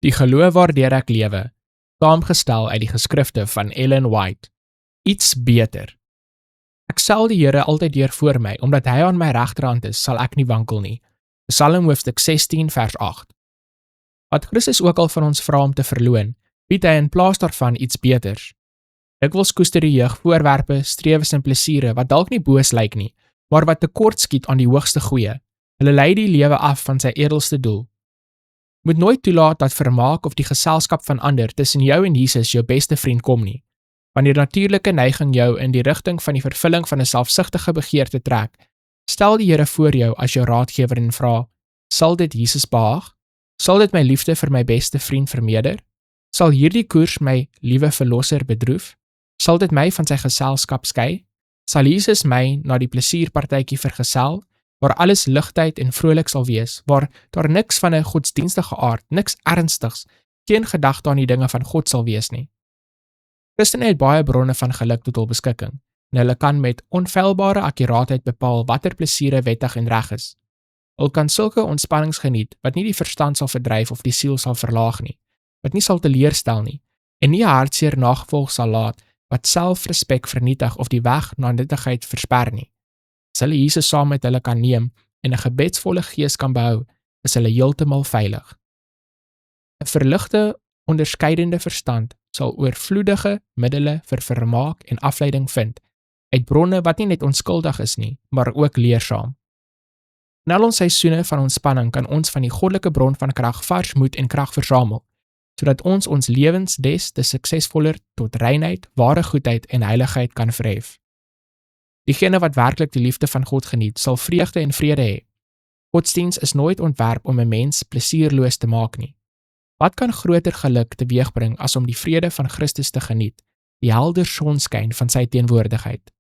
Die geloof waardeur ek lewe, saamgestel uit die geskrifte van Ellen White. Iets beter. Ek stel die Here altyd deur voor my, omdat hy aan my regterhand is, sal ek nie wankel nie. Psalm hoofstuk 16 vers 8. Wat Christus ook al van ons vra om te verloon, bied hy in plaas daarvan iets beters. Dikwels koester die jeug voorwerpe, strewes en plesiere wat dalk nie boos lyk nie, maar wat tekort skiet aan die hoogste goeie. Hulle lei die lewe af van sy edelste doel. Moet nooit toelaat dat vermaak of die geselskap van ander tussen jou en Jesus jou beste vriend kom nie. Wanneer natuurlike neiging jou in die rigting van die vervulling van 'n selfsugtige begeerte trek, stel die Here voor jou as jou raadgewer en vra, sal dit Jesus behaag? Sal dit my liefde vir my beste vriend vermeerder? Sal hierdie koers my liewe verlosser bedroef? Sal dit my van sy geselskap skei? Sal Jesus my na die plesierpartytjie vergesel, waar alles ligtheid en vrolik sal wees, waar daar niks van 'n godsdienstige aard, niks ernstigs, geen gedagte aan die dinge van God sal wees nie. Christene het baie bronne van geluk tot hul beskikking, en hulle kan met onfeilbare akkuraatheid bepaal watter plesiere wettig en reg is. Hulle kan sulke ontspannings geniet, wat nie die verstand sal verdryf of die siel sal verlaag nie, wat nie sal teleurstel nie, en nie 'n hartseer nagevolg sal laat, wat selfrespek vernietig of die weg na nuttigheid versper nie. As hulle Jesus saam met hulle kan neem en 'n gebedsvolle gees kan behou, is hulle heeltemal veilig. 'n Verligte, onderskeidende verstand sal oorvloedige middele vir vermaak en afleiding vind, uit bronne wat nie net onskuldig is nie, maar ook leersaam. In al ons seisoene van ontspanning kan ons van die goddelike bron van krag vars moed en krag versamel, sodat ons lewens des te suksesvoller tot reinheid, ware goedheid en heiligheid kan verhef. Diegene wat werklik die liefde van God geniet, sal vreugde en vrede hê. Godsdiens is nooit ontwerp om 'n mens plesierloos te maak nie. Wat kan groter geluk teweegbring as om die vrede van Christus te geniet, die helder sonskyn van sy teenwoordigheid?